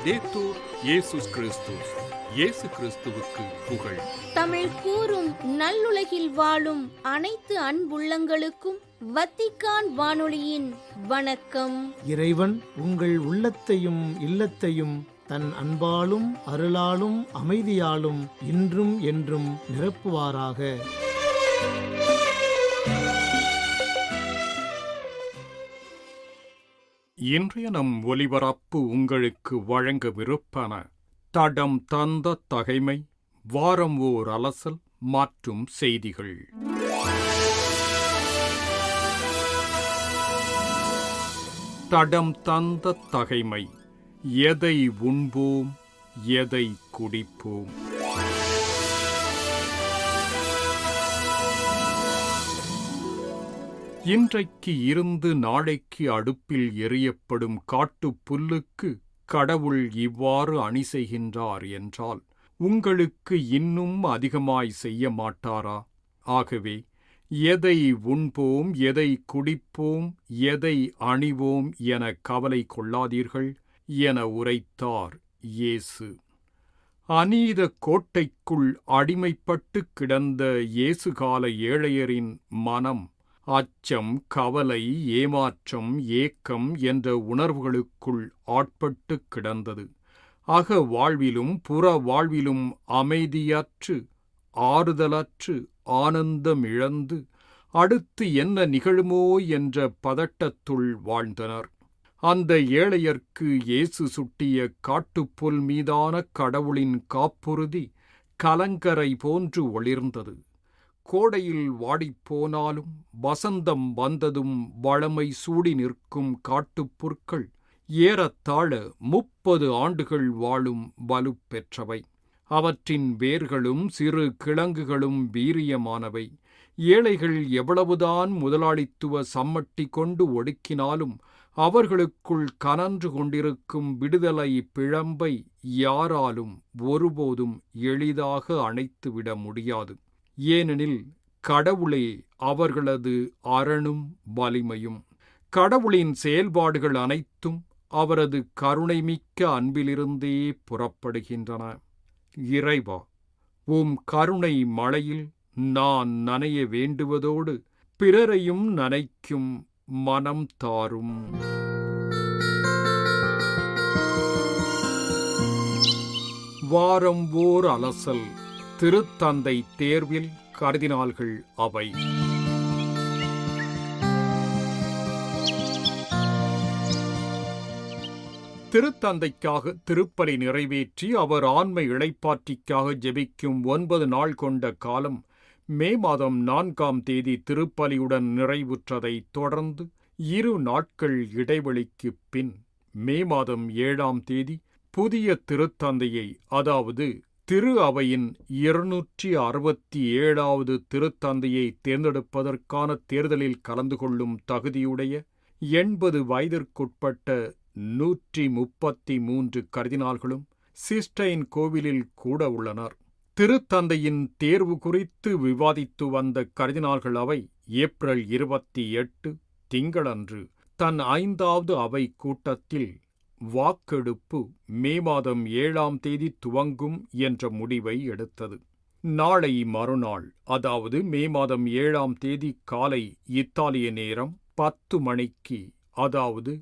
லௌதேத்தூர் இயேசுஸ் கிறிஸ்துஸ். இயேசு கிறிஸ்துவுக்கு புகழ். தமிழ் கூறும் நல்லுலகில் வாழும் அனைத்து அன்புள்ளங்களுக்கும் வத்திக்கான் வானொலியின் வணக்கம். இறைவன் உங்கள் உள்ளத்தையும் இல்லத்தையும் தன் அன்பாலும் அருளாலும் அமைதியாலும் இன்றும் என்றும் நிரப்புவாராக. இன்றைய நம் ஒலிபரப்பு உங்களுக்கு வழங்கவிருப்பன: தடம் தந்த தகைமை, வாரம் ஓர் அலசல் மற்றும் செய்திகள். தடம் தந்த தகைமை. எதை உண்போம், எதை குடிப்போம்? இன்றைக்கு இருந்து நாளைக்கு அடுப்பில் எரியப்படும் காட்டுப் புல்லுக்கு கடவுள் இவ்வாறு அணி செய்கின்றார் என்றால், உங்களுக்கு இன்னும் அதிகமாய் செய்ய மாட்டாரா? ஆகவே எதை உண்போம், எதை குடிப்போம், எதை அணிவோம் என கவலை கொள்ளாதீர்கள் என உரைத்தார் இயேசு. அநீத கோட்டைக்குள் அடிமைப்பட்டு கிடந்த இயேசுகால ஏழையரின் மனம் அச்சம், கவலை, ஏமாற்றம், ஏக்கம் என்ற உணர்வுகளுக்குள் ஆட்பட்டு கிடந்தது. அக வாழ்விலும் புற வாழ்விலும் அமைதியற்று, ஆறுதலற்று, ஆனந்தமிழந்து, அடுத்து என்ன நிகழுமோ என்ற பதட்டத்துள் வாழ்ந்தனர். அந்த ஏழையர்க்கு இயேசு சுட்டிய காட்டுப்புல் மீதான கடவுளின் காப்புறுதி கலங்கரை போன்று ஒளிர்ந்தது. கோடையில் வாடிப்போனாலும் வசந்தம் வந்ததும் வளமை சூடி நிற்கும் காட்டுப்புற்கள் ஏறத்தாழ 30 ஆண்டுகள் வாழும் வலுப்பெற்றவை. அவற்றின் வேர்களும் சிறு கிழங்குகளும் வீரியமானவை. ஏழைகள் எவ்வளவுதான் முதலாளித்துவ சம்மட்டி கொண்டு ஒடுக்கினாலும் அவர்களுக்குள் கனன்று கொண்டிருக்கும் விடுதலை பிழம்பை யாராலும் ஒருபோதும் எளிதாக அணைத்துவிட முடியாது. ஏனெனில் கடவுளே அவர்களது அரணும் வலிமையும். கடவுளின் செயல்பாடுகள் அனைத்தும் அவரது கருணைமிக்க அன்பிலிருந்தே புறப்படுகின்றன. இறைவா, உம் கருணை மழையில் நான் நனைய வேண்டுவதோடு பிறரையும் நனைக்கும் மனம் தாரும். வாரம் ஓர் அலசல். திருத்தந்தை தேர்வில் கர்தினால்கள் அவை. திருத்தந்தைக்காக திருப்பலி நிறைவேற்றி அவர் ஆன்ம இளைப்பாற்றிக்காக ஜெபிக்கும் 9 நாள் கொண்ட காலம் மே மாதம் 4ஆம் தேதி திருப்பலியுடன் நிறைவுற்றதைத் தொடர்ந்து 2 நாட்கள் இடைவெளிக்குப் பின் மே மாதம் 7ஆம் தேதி புதிய திருத்தந்தையை, அதாவது திரு அவையின் 267வது திருத்தந்தையை தேர்ந்தெடுப்பதற்கான தேர்தலில் கலந்து கொள்ளும் தகுதியுடைய 80 வயதிற்குட்பட்ட 133 கர்தினால்களும் சிஸ்டைன் கோவிலில் கூட உள்ளனர். திருத்தந்தையின் தேர்வு குறித்து விவாதித்து வந்த கர்தினால்கள் அவை ஏப்ரல் 28 திங்களன்று தன் 5வது அவை கூட்டத்தில் வாக்கெடுப்பு மே மாதம் 7ஆம் தேதி துவங்கும் என்ற முடிவை எடுத்தது. நாளை மறுநாள், அதாவது மே மாதம் 7ஆம் தேதி காலை இத்தாலிய நேரம் 10 மணிக்கு, அதாவது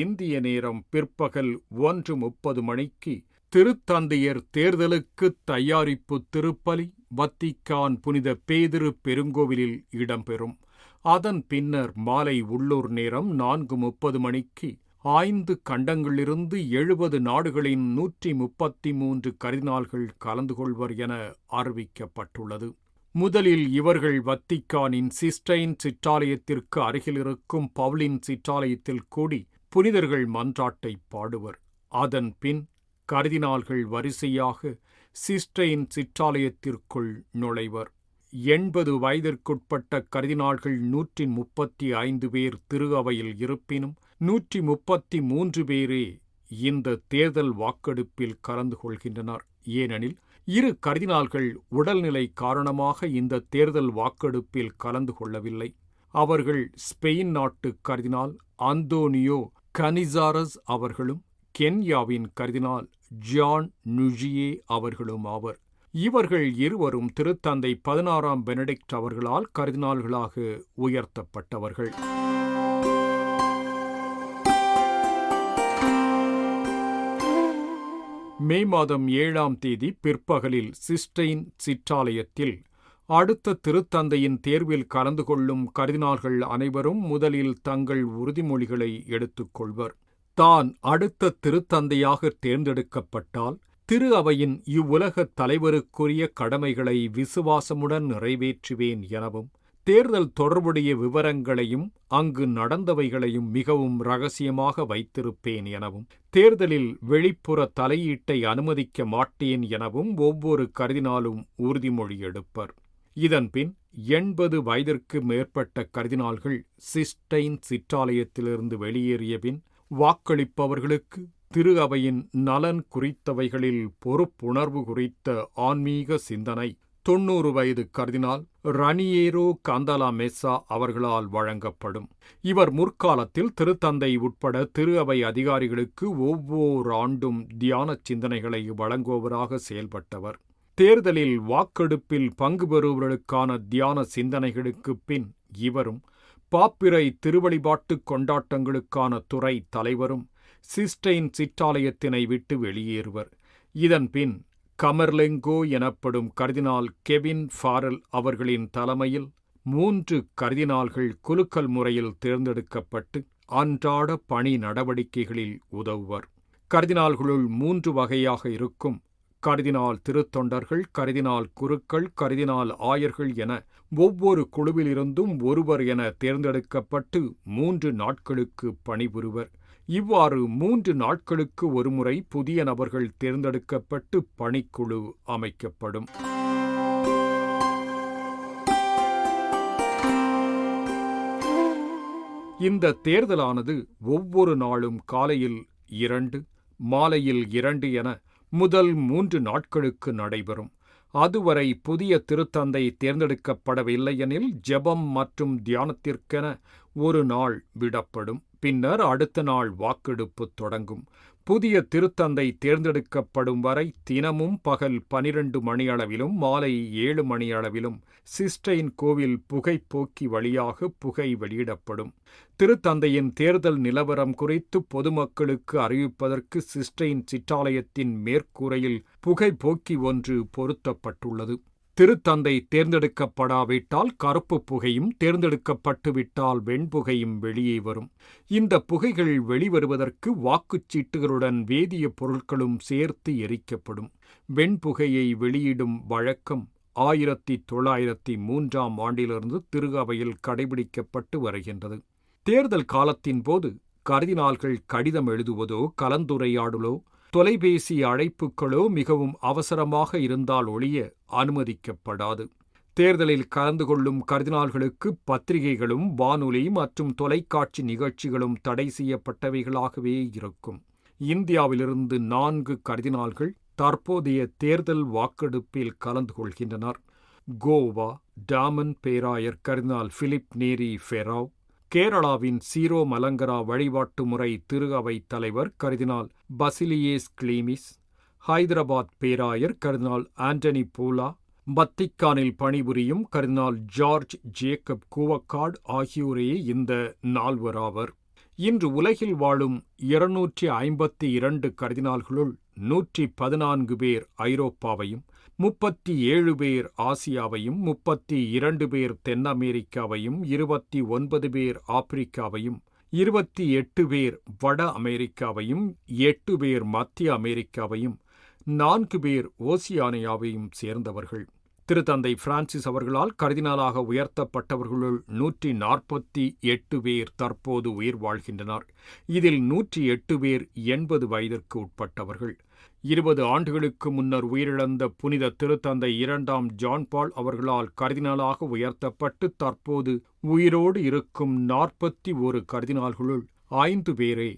இந்திய நேரம் பிற்பகல் 1:30 மணிக்கு திருத்தந்தையர் தேர்தலுக்கு தயாரிப்பு திருப்பலி வத்திக்கான் புனித பேதுரு பெருங்கோவிலில் இடம்பெறும். அதன் பின்னர் மாலை உள்ளூர் நேரம் 4:30 மணிக்கு 5 கண்டங்களிலிருந்து 70 நாடுகளின் 133 கர்தினால்கள் கலந்து கொள்வர் என அறிவிக்கப்பட்டுள்ளது. முதலில் இவர்கள் வத்திக்கானின் சிஸ்டைன் சிற்றாலயத்திற்கு அருகில் இருக்கும் பவுலின் சிற்றாலயத்தில் கூடி புனிதர்கள் மன்றாட்டை பாடுவர். அதன் பின் கர்தினால்கள் வரிசையாக சிஸ்டைன் சிற்றாலயத்திற்குள் நுழைவர். 80 வயதிற்குட்பட்ட கர்தினால்கள் 135 பேர் திரு அவையில் இருப்பினும் 133 பேரே இந்த தேர்தல் வாக்கெடுப்பில் கலந்து கொள்கின்றனர். ஏனெனில் 2 கர்தினால்கள் உடல்நிலை காரணமாக இந்த தேர்தல் வாக்கெடுப்பில் கலந்து கொள்ளவில்லை. அவர்கள் ஸ்பெயின் நாட்டு கர்தினால் அந்தோனியோ கனிசாரஸ் அவர்களும் கென்யாவின் கர்தினால் ஜான் நுஜியே அவர்களும் ஆவர். இவர்கள் இருவரும் திருத்தந்தை 16ஆம் பெனடிக்ட் அவர்களால் கர்தினால்களாக உயர்த்தப்பட்டவர்கள். மே மாதம் 7ஆம் தேதி பிற்பகலில் சிஸ்டைன் சிற்றாலயத்தில் அடுத்த திருத்தந்தையின் தேர்வில் கலந்து கொள்ளும் கர்தினால்கள் அனைவரும் முதலில் தங்கள் உறுதிமொழிகளை எடுத்துக்கொள்வர். தான் அடுத்த திருத்தந்தையாக தேர்ந்தெடுக்கப்பட்டால் திரு அவையின் இவ்வுலகத் தலைவருக்குரிய கடமைகளை விசுவாசமுடன் நிறைவேற்றுவேன் எனவும், தேர்தல் தொடர்புடைய விவரங்களையும் அங்கு நடந்தவைகளையும் மிகவும் இரகசியமாக வைத்திருப்பேன் எனவும், தேர்தலில் வெளிப்புற தலையீட்டை அனுமதிக்க மாட்டேன் எனவும் ஒவ்வொரு கர்தினாலும் உறுதிமொழி எடுப்பர். இதன்பின் 80 வயதிற்கு மேற்பட்ட கர்தினால்கள் சிஸ்டைன் சிற்றாலயத்திலிருந்து வெளியேறியபின் வாக்களிப்பவர்களுக்கு திரு அவையின் நலன் குறித்தவைகளில் பொறுப்புணர்வு குறித்த ஆன்மீக சிந்தனை 90 வயது கர்தினால் ரனியேரோ காந்தலா மெஸ்ஸா அவர்களால் வழங்கப்படும். இவர் முற்காலத்தில் திருத்தந்தை உட்பட திரு அவை அதிகாரிகளுக்கு ஒவ்வொரு ஆண்டும் தியான சிந்தனைகளை வழங்குபவராக செயல்பட்டவர். தேர்தலில் வாக்கெடுப்பில் பங்கு பெறுபவர்களுக்கான தியான சிந்தனைகளுக்குப் பின் இவரும் பாப்பிரை திருவழிபாட்டுக் கொண்டாட்டங்களுக்கான துறை தலைவரும் சிஸ்டைன் சிற்றாலயத்தினை விட்டு வெளியேறுவர். இதன்பின் கமர்லெங்கோ எனப்படும் கர்தினால் கெவின் ஃபாரெல் அவர்களின் தலைமையில் 3 கர்தினால்கள் குலுக்கல் முறையில் தேர்ந்தெடுக்கப்பட்டு அன்றாட பணி நடவடிக்கைகளில் உதவுவர். கர்தினால்களுள் 3 வகையாக இருக்கும். கர்தினால் திருத்தொண்டர்கள், கர்தினால் குருக்கள், கர்தினால் ஆயர்கள் என ஒவ்வொரு குழுவிலிருந்தும் ஒருவர் என தேர்ந்தெடுக்கப்பட்டு 3 நாட்களுக்கு பணிபுரிவர். இவ்வாறு 3 நாட்களுக்கு ஒருமுறை புதிய நபர்கள் தேர்ந்தெடுக்கப்பட்டு பணிக்குழு அமைக்கப்படும். இந்த தேர்தலானது ஒவ்வொரு நாளும் காலையில் 2, மாலையில் 2 என முதல் 3 நாட்களுக்கு நடைபெறும். அதுவரை புதிய திருத்தந்தை தேர்ந்தெடுக்கப்படவில்லையெனில் ஜெபம் மற்றும் தியானத்திற்கென ஒரு நாள் விடப்படும். பின்னர் அடுத்த நாள் வாக்கெடுப்பு தொடங்கும். புதிய திருத்தந்தை தேர்ந்தெடுக்கப்படும் வரை தினமும் பகல் 12 மணியளவிலும் மாலை 7 மணியளவிலும் சிஸ்டைன் கோவில் புகைப்போக்கி வழியாக புகை வெளியிடப்படும். திருத்தந்தையின் தேர்தல் நிலவரம் குறித்து பொதுமக்களுக்கு அறிவிப்பதற்கு சிஸ்டைன் சிற்றாலயத்தின் மேற்கூரையில் புகைப்போக்கி ஒன்று பொருத்தப்பட்டுள்ளது. திருத்தந்தை தேர்ந்தெடுக்கப்படாவிட்டால் கருப்பு புகையும், தேர்ந்தெடுக்கப்பட்டுவிட்டால் வெண்புகையும் வெளியே வரும். இந்த புகைகள் வெளிவருவதற்கு வாக்குச்சீட்டுகளுடன் வேதிய பொருட்களும் சேர்த்து எரிக்கப்படும். வெண்புகையை வெளியிடும் வழக்கம் 1903ஆம் ஆண்டிலிருந்து திரு அவையில் கடைபிடிக்கப்பட்டு வருகின்றது. தேர்தல் காலத்தின் போது கர்தினால்கள் கடிதம் எழுதுவதோ, கலந்துரையாடலோ, தொலைபேசி அழைப்புகளோ மிகவும் அவசரமாக இருந்தால் ஒழிய அனுமதிக்கப்படாது. தேர்தலில் கலந்து கொள்ளும் கர்தினால்களுக்கு பத்திரிகைகளும் வானொலி மற்றும் தொலைக்காட்சி நிகழ்ச்சிகளும் தடை செய்யப்பட்டவைகளாகவே இருக்கும். இந்தியாவிலிருந்து 4 கர்தினால்கள் தற்போதைய தேர்தல் வாக்கெடுப்பில் கலந்து கொள்கின்றனர். கோவா டாமன் பேராயர் கர்தினால் பிலிப் நேரி ஃபெராவ், கேரளாவின் சீரோ மலங்கரா வழிபாட்டு முறை திரு அவை தலைவர் கர்தினால் பசிலியேஸ் கிளீமிஸ், ஹைதராபாத் பேராயர் கர்தினால் ஆண்டனி பூலா, வத்திக்கானில் பணிபுரியும் கர்தினால் ஜார்ஜ் ஜேக்கப் கூவக்கார்ட் ஆகியோரே இந்த 4 ஆவர். இன்று உலகில் வாழும் 252 கர்தினால்களுள் 114 பேர் ஐரோப்பாவையும், 37 பேர் ஆசியாவையும், 32 பேர் தென் அமெரிக்காவையும், 29 பேர் ஆப்பிரிக்காவையும், 28 பேர் வட அமெரிக்காவையும், 8 பேர் மத்திய அமெரிக்காவையும், 4 பேர் ஓசியானியாவையும் சேர்ந்தவர்கள். திருத்தந்தை பிரான்சிஸ் அவர்களால் கர்தினாலாக உயர்த்தப்பட்டவர்களுள் 148 பேர் தற்போது உயிர் வாழ்கின்றனர். இதில் 108 பேர் 80 வயதிற்கு உட்பட்டவர்கள். 20 ஆண்டுகளுக்கு முன்னர் உயிரிழந்த புனித திருத்தந்தை 2ஆம் ஜான் பால் அவர்களால் கர்தினாலாக உயர்த்தப்பட்டு தற்போது உயிரோடு இருக்கும் 41 கர்தினால்களுள் 5 பேரே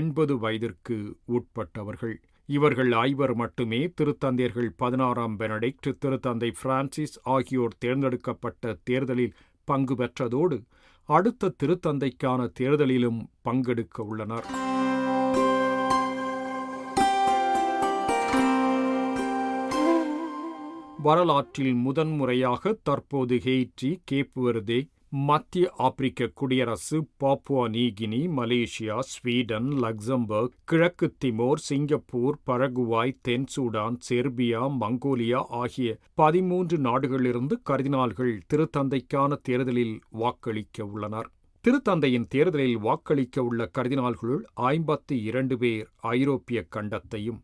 80 வயதிற்கு உட்பட்டவர்கள். இவர்கள் 5 மட்டுமே திருத்தந்தையர்கள் 16ஆம் பெனடிக்ட், திருத்தந்தை பிரான்சிஸ் ஆகியோர் தேர்ந்தெடுக்கப்பட்ட தேர்தலில் பங்கு பெற்றதோடு அடுத்த திருத்தந்தைக்கான தேர்தலிலும் பங்கெடுக்க உள்ளனர். வரலாற்றில் முதன்முறையாக தற்போது ஹெய்ட்டி, கேப் வெர்தே, மத்திய ஆப்பிரிக்க குடியரசு, Papua New Guinea, Malaysia, Sweden, Luxembourg, கிழக்கு திமோர், சிங்கப்பூர், பரகுவாய், தென் சூடான், செர்பியா, மங்கோலியா ஆகிய 13 நாடுகளிலிருந்து கர்தினால்கள் திருத்தந்தைக்கான தேர்தலில் வாக்களிக்க உள்ளனர். திருத்தந்தையின் தேர்தலில் வாக்களிக்க உள்ள கர்தினால்களுள் 52 பேர் ஐரோப்பிய கண்டத்தையும்,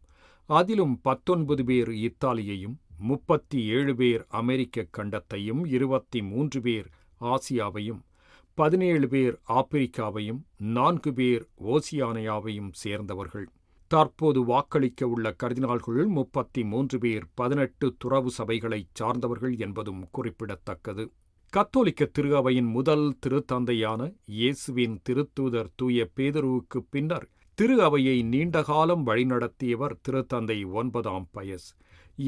அதிலும் 19 பேர் இத்தாலியையும், 37 பேர் அமெரிக்க கண்டத்தையும், 23 பேர் ஆசியாவையும், 17 பேர் ஆப்பிரிக்காவையும், 4 பேர் ஓசியானியாவையும் சேர்ந்தவர்கள். தற்போது வாக்களிக்க உள்ள கர்தினால்களுள் 33 பேர் 18 துறவு சபைகளைச் சார்ந்தவர்கள் என்பதும் குறிப்பிடத்தக்கது. கத்தோலிக்க திரு அவையின் முதல் திருத்தந்தையான இயேசுவின் திருத்தூதர் தூய பேதுருவுக்கு பின்னர் திரு அவையை நீண்டகாலம் வழிநடத்தியவர் திருத்தந்தை 9ஆம் பயஸ்.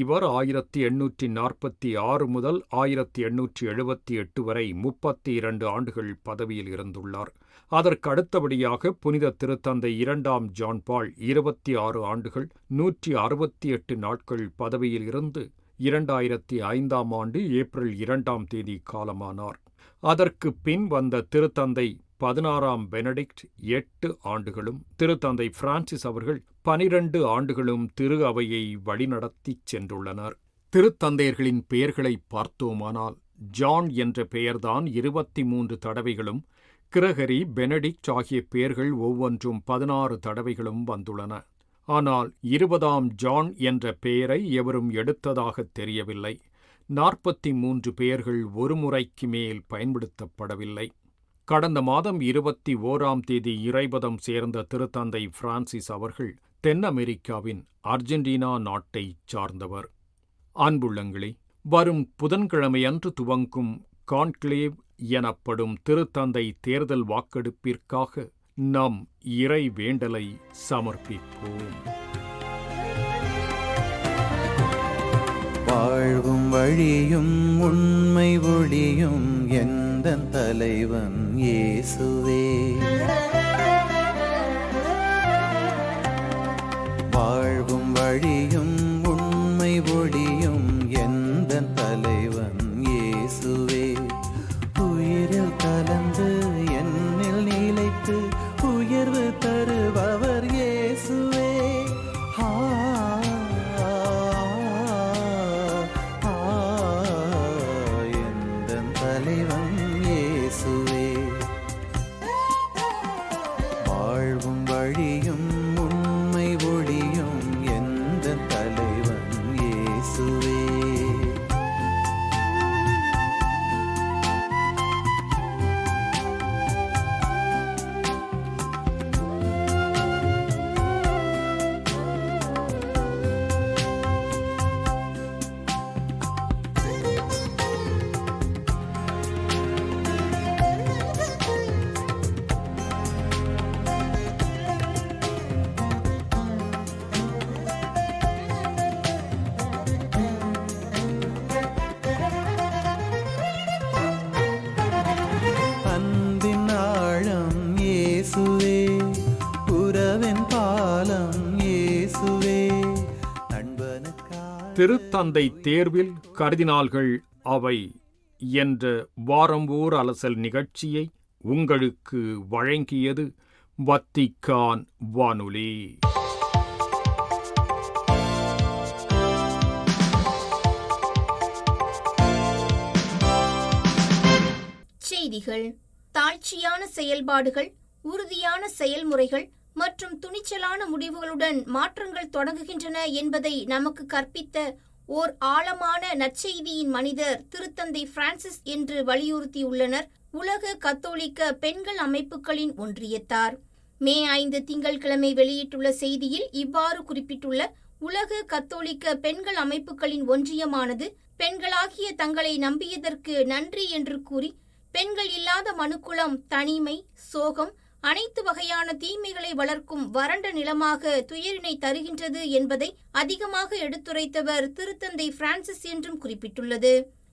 இவர் 1846 முதல் 1878 வரை 32 ஆண்டுகள் பதவியில் இருந்துள்ளார். அதற்கு அடுத்தபடியாக புனித திருத்தந்தை 2ஆம் ஜான் பால் 26 ஆண்டுகள் 168 நாட்கள் பதவியில் இருந்து 2005ஆம் ஆண்டு ஏப்ரல் 2ஆம் தேதி காலமானார். அதற்கு பின் வந்த திருத்தந்தை 16ஆம் பெனடிக்ட் 8 ஆண்டுகளும், திருத்தந்தை பிரான்சிஸ் அவர்கள் 12 ஆண்டுகளும் திரு அவையை வழிநடத்திச் சென்றுள்ளனர். திருத்தந்தையர்களின் பெயர்களை பார்த்தோமானால், ஜான் என்ற பெயர்தான் 23 தடவைகளும், கிரகரி, பெனடிக்ட் ஆகிய பெயர்கள் ஒவ்வொன்றும் 16 தடவைகளும் வந்துள்ளன. ஆனால் 20ஆம் ஜான் என்ற பெயரை எவரும் எடுத்ததாகத் தெரியவில்லை. 43 பெயர்கள் ஒரு முறைக்கு மேல் பயன்படுத்தப்படவில்லை. கடந்த மாதம் 21ஆம் தேதி இறைபதம் சேர்ந்த திருத்தந்தை பிரான்சிஸ் அவர்கள் தென் அமெரிக்காவின் அர்ஜென்டினா நாட்டைச் சார்ந்தவர். அன்புள்ளங்களே, வரும் புதன்கிழமையன்று துவங்கும் கான்க்ளேவ் எனப்படும் திருத்தந்தை தேர்தல் வாக்கெடுப்பிற்காக நம் இறை வேண்டலை சமர்ப்பிப்போம். வாழ்வும் வழியும் உண்மை ஒளியும் எந்தன் தலைவன் இயேசுவே. வாழ்வும் வழியும் உண்மை ஒளியும் எந்தன் தலைவன் இயேசுவே. உயிரில் கலந்து என்னில் நிலைத்து உயர்வு தருபவர் இயேசுவே. தலைவன் இயேசுவே. வாழ்வும் வழியும் உண்மை ஒளியும் எந்த தலைவன் இயேசுவே. திருத்தந்தை தேர்வில் கர்தினால்கள் அவை என்ற வாரம்போர் அலசல் நிகழ்ச்சியை உங்களுக்கு வழங்கியது வத்திக்கான் வானொலி. செய்திகள். தாழ்ச்சியான செயல்பாடுகள், உறுதியான செயல்முறைகள் மற்றும் துணிச்சலான முடிவுகளுடன் மாற்றங்கள் தொடங்குகின்றன என்பதை நமக்கு கற்பித்த ஓர் ஆழமான நற்செய்தியின் மனிதர் திருத்தந்தை பிரான்சிஸ் என்று வலியுறுத்தியுள்ளனர் உலக கத்தோலிக்க பெண்கள் அமைப்புகளின் ஒன்றியத்தார். மே 5 திங்கட்கிழமை வெளியிட்டுள்ள செய்தியில் இவ்வாறு குறிப்பிட்டுள்ள உலக கத்தோலிக்க பெண்கள் அமைப்புகளின் ஒன்றியமானது பெண்களாகிய தங்களை நம்பியதற்கு நன்றி என்று கூறி, பெண்கள் இல்லாத மனுக்குலம் தனிமை, சோகம், அனைத்து வகையான தீமைகளை வளர்க்கும் வறண்ட நிலமாக துயரினை தருகின்றது என்பதை அதிகமாக எடுத்துரைத்தவர் திருத்தந்தை பிரான்சிஸ் என்றும் குறிப்பிட்டுள்ளது.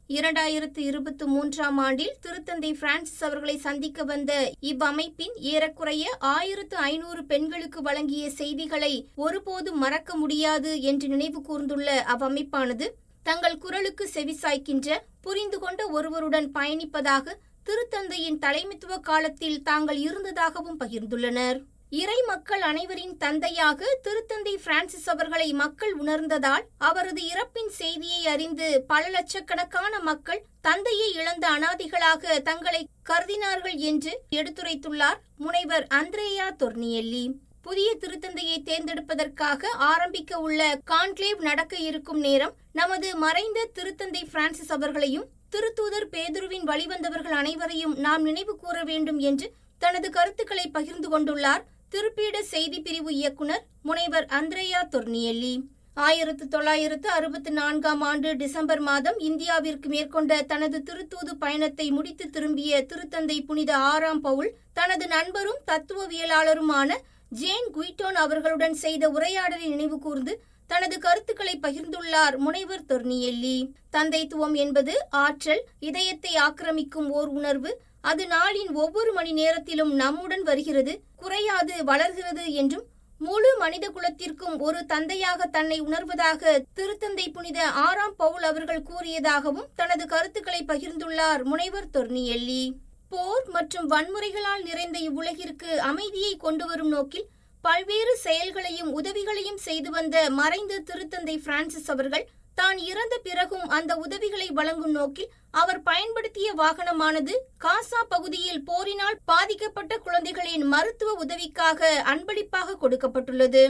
2023ஆம் ஆண்டில் திருத்தந்தை பிரான்சிஸ் அவர்களை சந்திக்க வந்த இவ்வமைப்பின் ஏறக்குறைய 1500 பெண்களுக்கு வழங்கிய செய்திகளை ஒருபோதும் மறக்க முடியாது என்று நினைவு கூர்ந்துள்ள அவ்வமைப்பானது தங்கள் குரலுக்கு செவிசாய்க்கின்ற புரிந்து கொண்ட ஒருவருடன் பயணிப்பதாக திருத்தந்தையின் தலைமைத்துவ காலத்தில் தாங்கள் இருந்ததாகவும் பகிர்ந்துள்ளனர். இறை மக்கள் அனைவரின் தந்தையாக திருத்தந்தை பிரான்சிஸ் அவர்களை மக்கள் உணர்ந்ததால் அவரது இறப்பின் செய்தியை அறிந்து பல லட்சக்கணக்கான மக்கள் தந்தையை இழந்த அனாதைகளாக தங்களை கருதினார்கள் என்று எடுத்துரைத்துள்ளார் முனைவர் அந்திரேயா தொர்னியெல்லி. புதிய திருத்தந்தையை தேர்ந்தெடுப்பதற்காக ஆரம்பிக்க உள்ள கான்க்ளேவ் நடக்க இருக்கும் நேரம் நமது மறைந்த திருத்தந்தை பிரான்சிஸ் அவர்களையும் திருத்தூதர் பேதுருவின் வழிவந்தவர்கள் அனைவரையும் நாம் நினைவு கூற வேண்டும் என்று தனது கருத்துக்களை பகிர்ந்து கொண்டுள்ளார் திருப்பீட செய்தி பிரிவு இயக்குனர் முனைவர் அந்திரேயா தொர்னியெல்லி. 1964 ஆண்டு டிசம்பர் மாதம் இந்தியாவிற்கு மேற்கொண்ட தனது திருத்தூது பயணத்தை முடித்து திரும்பிய திருத்தந்தை புனித 6ஆம் பவுல் தனது நண்பரும் தத்துவவியலாளருமான ஜேன் குயிட்டோன் அவர்களுடன் செய்த உரையாடலை நினைவு கூர்ந்து தனது கருத்துக்களை பகிர்ந்துள்ளார் முனைவர் தொர்னியெல்லி. தந்தைத்துவம் என்பது ஆற்றல், இதயத்தை ஆக்கிரமிக்கும் ஓர் உணர்வு. அது நாளின் ஒவ்வொரு மணி நேரத்திலும் நம்முடன் வருகிறது, குறையாது, வளர்கிறது என்றும் முழு மனித குலத்திற்கும் ஒரு தந்தையாக தன்னை உணர்வதாக திருத்தந்தை புனித 6ஆம் பவுல் அவர்கள் கூறியதாகவும் தனது கருத்துக்களை பகிர்ந்துள்ளார் முனைவர் தொர்னியெல்லி. போர் மற்றும் வன்முறைகளால் நிறைந்த இவ்வுலகிற்கு அமைதியை கொண்டு வரும் நோக்கில் பல்வேறு செயல்களையும் உதவிகளையும் செய்து வந்த மறைந்த திருத்தந்தை பிரான்சிஸ் அவர்கள் தான் இறந்த பிறகும் அந்த உதவிகளை வழங்கும் நோக்கில் அவர் பயன்படுத்திய வாகனமானது காசா பகுதியில் போரினால் பாதிக்கப்பட்ட குழந்தைகளின் மருத்துவ உதவிக்காக அன்பளிப்பாக கொடுக்கப்பட்டுள்ளது.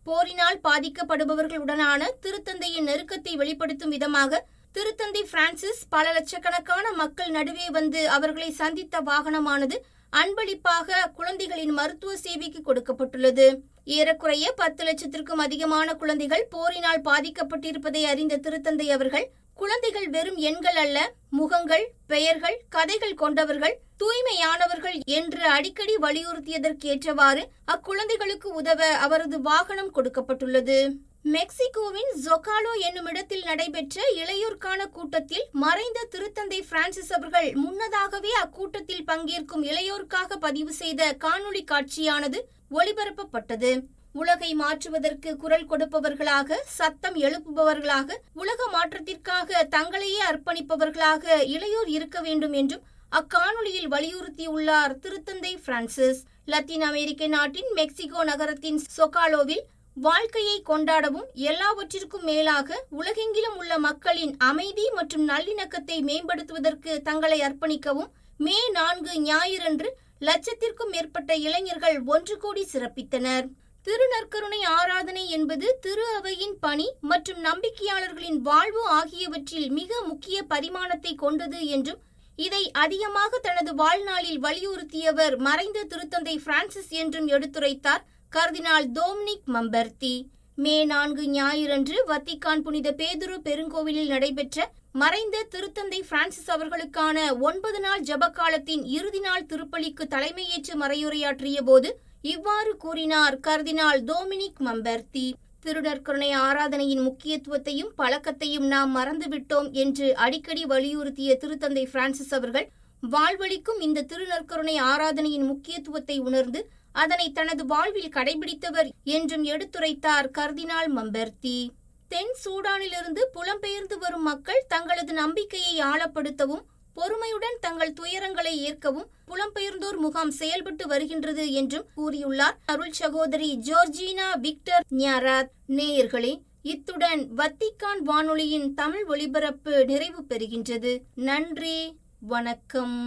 போரினால் பாதிக்கப்படுபவர்களுடனான திருத்தந்தையின் நெருக்கத்தை வெளிப்படுத்தும் விதமாக திருத்தந்தை பிரான்சிஸ் பல லட்சக்கணக்கான மக்கள் நடுவே வந்து அவர்களை சந்தித்த வாகனமானது அன்பளிப்பாக குழந்தைகளின் மருத்துவ சேவைக்கு கொடுக்கப்பட்டுள்ளது. ஏறக்குறைய 10 லட்சத்திற்கும் அதிகமான குழந்தைகள் போரினால் பாதிக்கப்பட்டிருப்பதை அறிந்த திருத்தந்தை அவர்கள், குழந்தைகள் வெறும் எண்கள் அல்ல, முகங்கள், பெயர்கள், கதைகள் கொண்டவர்கள், தூய்மையானவர்கள் என்று அடிக்கடி வலியுறுத்தியதற்கேற்றவாறு அக்குழந்தைகளுக்கு உதவ அவரது வாகனம் கொடுக்கப்பட்டுள்ளது. மெக்சிகோவின் ஜொகாலோ என்னும் இடத்தில் நடைபெற்ற இளையோர்கான கூட்டத்தில் மறைந்த திருத்தந்தை பிரான்சிஸ் அவர்கள் முன்னதாகவே அக்கூட்டத்தில் பங்கேற்கும் இளையோருக்காக பதிவு செய்த காணொளி காட்சியானது ஒளிபரப்பப்பட்டது. உலகை மாற்றுவதற்கு குரல் கொடுப்பவர்களாக, சத்தம் எழுப்புபவர்களாக, உலக மாற்றத்திற்காக தங்களையே அர்ப்பணிப்பவர்களாக இளையோர் இருக்க வேண்டும் என்றும் அக்காணொளியில் வலியுறுத்தியுள்ளார் திருத்தந்தை பிரான்சிஸ். லத்தீன் அமெரிக்க நாட்டின் மெக்சிகோ நகரத்தின் சொகாலோவில் வாழ்க்கையை கொண்டாடவும் எல்லாவற்றிற்கும் மேலாக உலகெங்கிலும் உள்ள மக்களின் அமைதி மற்றும் நல்லிணக்கத்தை மேம்படுத்துவதற்கு தங்களை அர்ப்பணிக்கவும் மே 4 ஞாயிறன்று லட்சத்திற்கும் மேற்பட்ட இளைஞர்கள் ஒன்று கூடி சிறப்பித்தனர். திருநற்கருணை ஆராதனை என்பது திரு அவையின் பணி மற்றும் நம்பிக்கையாளர்களின் வாழ்வு ஆகியவற்றில் மிக முக்கிய பரிமாணத்தை கொண்டது என்றும் இதை அதிகமாக தனது வாழ்நாளில் வலியுறுத்தியவர் மறைந்த திருத்தந்தை பிரான்சிஸ் என்றும் எடுத்துரைத்தார் கர்தினால் டோமினிக் மம்பர்த்தி. மே 4 ஞாயிறன்று வத்திக்கான் புனித பேதுரு பெருங்கோவிலில் நடைபெற்ற மறைந்த திருத்தந்தை பிரான்சிஸ் அவர்களுக்கான 9 நாள் ஜபக்காலத்தின் இறுதி நாள் திருப்பலிக்கு தலைமையேற்று மறையுரையாற்றிய போது இவ்வாறு கூறினார் கர்தினால் டோமினிக் மம்பர்த்தி. திருநற்கருணை ஆராதனையின் முக்கியத்துவத்தையும் பழக்கத்தையும் நாம் மறந்துவிட்டோம் என்று அடிக்கடி வலியுறுத்திய திருத்தந்தை பிரான்சிஸ் அவர்கள் வாழ்வளிக்கும் இந்த திருநற்கருணை ஆராதனையின் முக்கியத்துவத்தை உணர்ந்து அதனை தனது வாழ்வில் கடைபிடித்தவர் என்றும் எடுத்துரைத்தார் கர்தினால் மம்பர்த்தி. தென் சூடானிலிருந்து புலம்பெயர்ந்து வரும் மக்கள் தங்களது நம்பிக்கையை ஆழப்படுத்தவும் பொறுமையுடன் தங்கள் துயரங்களை ஏற்கவும் புலம்பெயர்ந்தோர் முகாம் செயல்பட்டு வருகின்றது என்றும் கூறியுள்ளார் அருள் சகோதரி ஜோர்ஜினா விக்டர் ஞாராத். நேயர்களே, இத்துடன் வத்திக்கான் வானொலியின் தமிழ் ஒலிபரப்பு நிறைவு பெறுகின்றது. நன்றி, வணக்கம்.